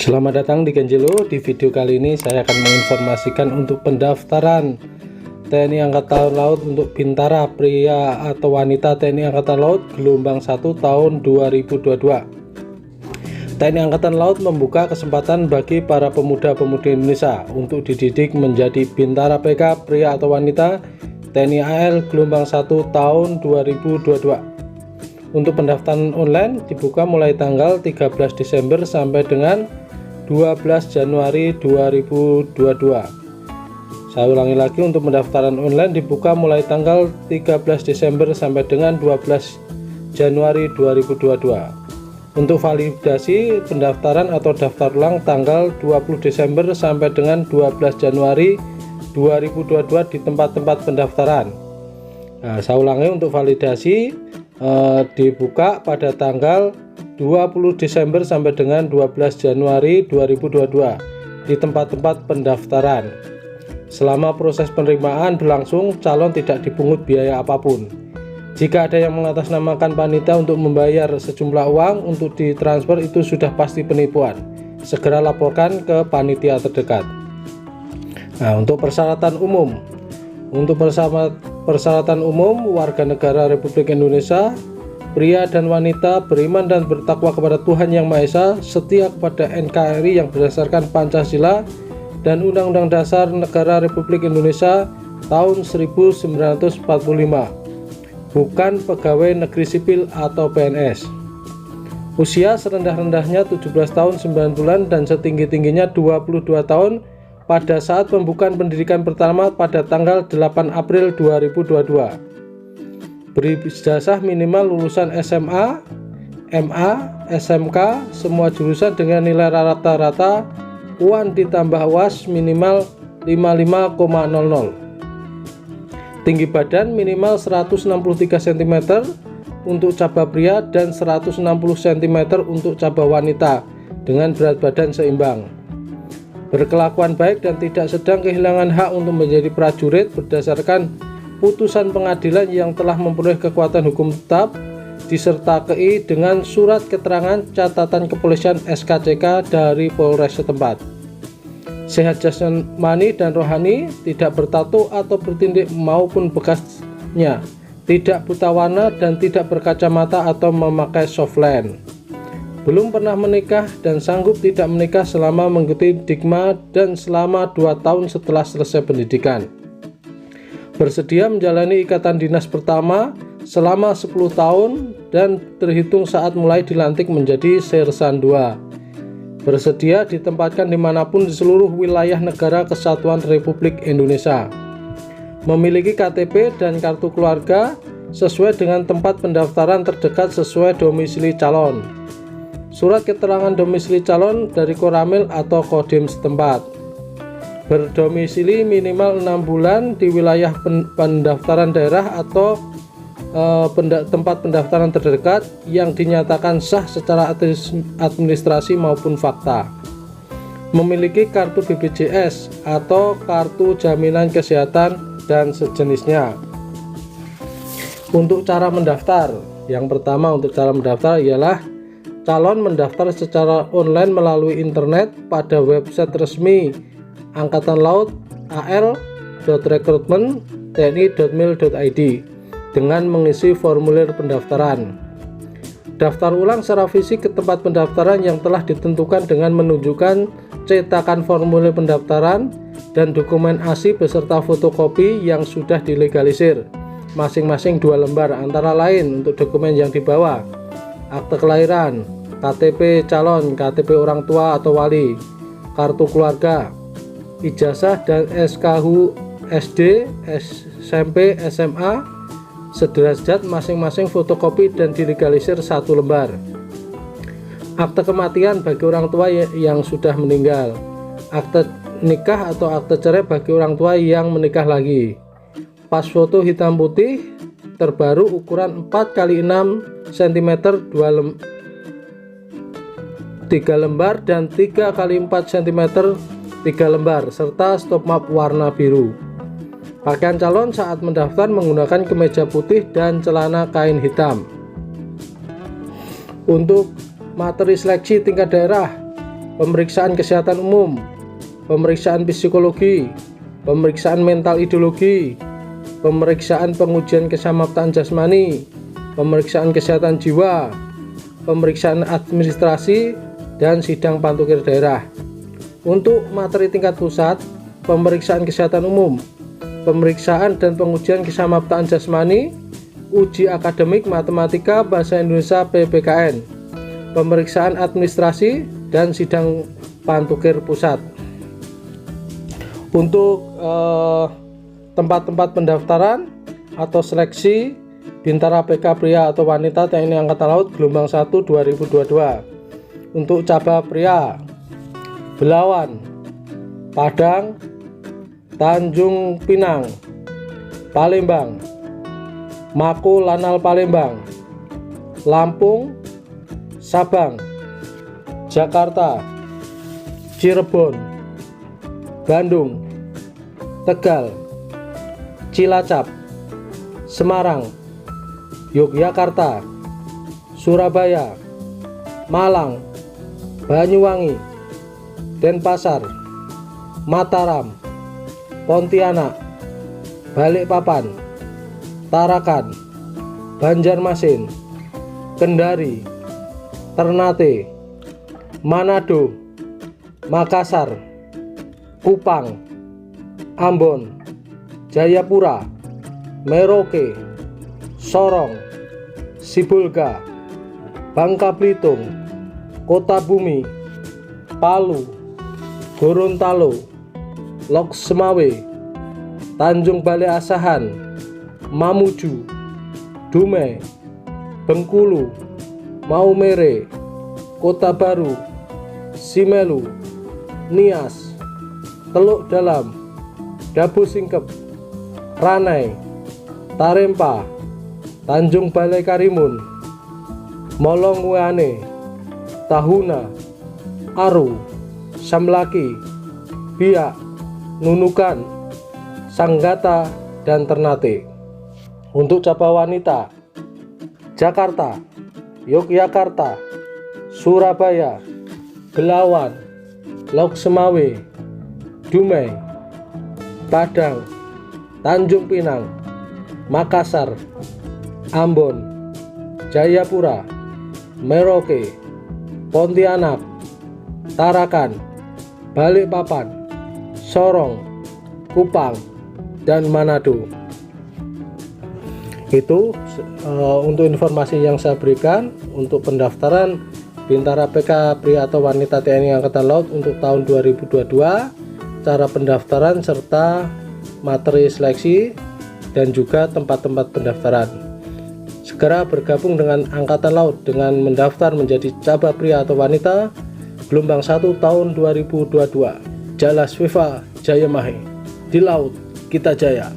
Selamat datang di Genjelo. Di video kali ini saya akan menginformasikan untuk pendaftaran TNI Angkatan Laut untuk Bintara pria atau wanita TNI Angkatan Laut gelombang 1 tahun 2022. TNI Angkatan Laut membuka kesempatan bagi para pemuda-pemudi Indonesia untuk dididik menjadi Bintara PK pria atau wanita TNI AL gelombang 1 tahun 2022. Untuk pendaftaran online dibuka mulai tanggal 13 Desember sampai dengan 12 Januari 2022. Saya ulangi lagi, untuk pendaftaran online dibuka mulai tanggal 13 Desember sampai dengan 12 Januari 2022. Untuk validasi pendaftaran atau daftar ulang tanggal 20 Desember sampai dengan 12 Januari 2022 di tempat-tempat pendaftaran. Nah, saya ulangi, untuk validasi dibuka pada tanggal 20 Desember sampai dengan 12 Januari 2022 di tempat-tempat pendaftaran. Selama proses penerimaan berlangsung, calon tidak dipungut biaya apapun. Jika ada yang mengatasnamakan panitia untuk membayar sejumlah uang untuk ditransfer, itu sudah pasti penipuan. Segera laporkan ke panitia terdekat. Nah, untuk persyaratan umum. Untuk persyaratan umum, warga negara Republik Indonesia, pria dan wanita, beriman dan bertakwa kepada Tuhan Yang Maha Esa, setia kepada NKRI yang berdasarkan Pancasila dan Undang-Undang Dasar Negara Republik Indonesia tahun 1945. Bukan pegawai negeri sipil atau PNS. Usia serendah-rendahnya 17 tahun 9 bulan dan setinggi-tingginya 22 tahun pada saat pembukaan pendidikan pertama pada tanggal 8 April 2022. Berijazah minimal lulusan SMA, MA, SMK, semua jurusan dengan nilai rata-rata UAN ditambah UAS minimal 55,00. Tinggi badan minimal 163 cm untuk cabang pria dan 160 cm untuk cabang wanita dengan berat badan seimbang. Berkelakuan baik dan tidak sedang kehilangan hak untuk menjadi prajurit berdasarkan putusan pengadilan yang telah memperoleh kekuatan hukum tetap, disertai dengan surat keterangan catatan kepolisian SKCK dari Polres setempat. Sehat jasmani dan rohani, tidak bertato atau bertindik maupun bekasnya, tidak buta warna dan tidak berkacamata atau memakai softland. Belum pernah menikah dan sanggup tidak menikah selama mengikuti Dikma dan selama 2 tahun setelah selesai pendidikan. Bersedia menjalani ikatan dinas pertama selama 10 tahun dan terhitung saat mulai dilantik menjadi Sersan 2. Bersedia ditempatkan dimanapun di seluruh wilayah negara kesatuan Republik Indonesia. Memiliki KTP dan kartu keluarga sesuai dengan tempat pendaftaran terdekat sesuai domisili calon. Surat keterangan domisili calon dari Koramil atau Kodim setempat. Berdomisili minimal 6 bulan di wilayah pendaftaran daerah atau tempat pendaftaran terdekat yang dinyatakan sah secara administrasi maupun fakta. Memiliki kartu BPJS atau kartu jaminan kesehatan dan sejenisnya. Untuk cara mendaftar, yang pertama untuk cara mendaftar ialah calon mendaftar secara online melalui internet pada website resmi Angkatan Laut al.recruitment.tni.mil.id dengan mengisi formulir pendaftaran. Daftar ulang secara fisik ke tempat pendaftaran yang telah ditentukan dengan menunjukkan cetakan formulir pendaftaran dan dokumen ASI beserta fotokopi yang sudah dilegalisir, masing-masing 2 lembar, antara lain untuk dokumen yang dibawa: akte kelahiran, KTP calon, KTP orang tua atau wali, kartu keluarga, ijazah dan SKHU SD, SMP, SMA sederajat, masing-masing fotokopi dan dilegalisir 1 lembar. Akte kematian bagi orang tua yang sudah meninggal, akte nikah atau akte cerai bagi orang tua yang menikah lagi, pas foto hitam putih terbaru ukuran 4x6 cm 3 lembar dan 3x4 cm 3 lembar serta stop map warna biru. Pakaian calon saat mendaftar menggunakan kemeja putih dan celana kain hitam. Untuk materi seleksi tingkat daerah, pemeriksaan kesehatan umum, pemeriksaan psikologi, pemeriksaan mental ideologi, pemeriksaan pengujian kesamaptaan jasmani, pemeriksaan kesehatan jiwa, pemeriksaan administrasi, dan sidang pantukir daerah. Untuk materi tingkat pusat, pemeriksaan kesehatan umum, pemeriksaan dan pengujian kesamaptaan jasmani, uji akademik matematika bahasa Indonesia PPKN, pemeriksaan administrasi, dan sidang pantukir pusat. Untuk tempat-tempat pendaftaran atau seleksi Bintara PK pria atau wanita TNI Angkatan Laut gelombang 1 2022. Untuk cabang pria, Belawan, Padang, Tanjung Pinang, Palembang, Mako Lanal Palembang, Lampung, Sabang, Jakarta, Cirebon, Bandung, Tegal, Cilacap, Semarang, Yogyakarta, Surabaya, Malang, Banyuwangi, Denpasar, Mataram, Pontianak, Balikpapan, Tarakan, Banjarmasin, Kendari, Ternate, Manado, Makassar, Kupang, Ambon, Jayapura, Merauke, Sorong, Sibolga, Bangka Belitung, Kota Bumi, Palu, Gorontalo, Lok Semawe, Tanjung Balai Asahan, Mamuju, Dumai, Bengkulu, Maumere, Kota Baru, Simelu, Nias, Teluk Dalam, Dabu Singkep, Ranai, Tarempa, Tanjung Balai Karimun, Molong Weane, Tahuna, Aru, Samlaki, Biak, Nunukan, Sanggata, dan Ternate. Untuk cabang wanita, Jakarta, Yogyakarta, Surabaya, Belawan, Lok Semawe, Dumai, Padang, Tanjung Pinang, Makassar, Ambon, Jayapura, Merauke, Pontianak, Tarakan, Balikpapan, Sorong, Kupang, dan Manado. Itu untuk informasi yang saya berikan untuk pendaftaran Bintara PK pria atau wanita TNI Angkatan Laut untuk tahun 2022, cara pendaftaran serta materi seleksi dan juga tempat-tempat pendaftaran. Segera bergabung dengan Angkatan Laut dengan mendaftar menjadi cabang pria atau wanita gelombang 1 tahun 2022. Jalas Viva Jaya Mahe, di laut kita jaya.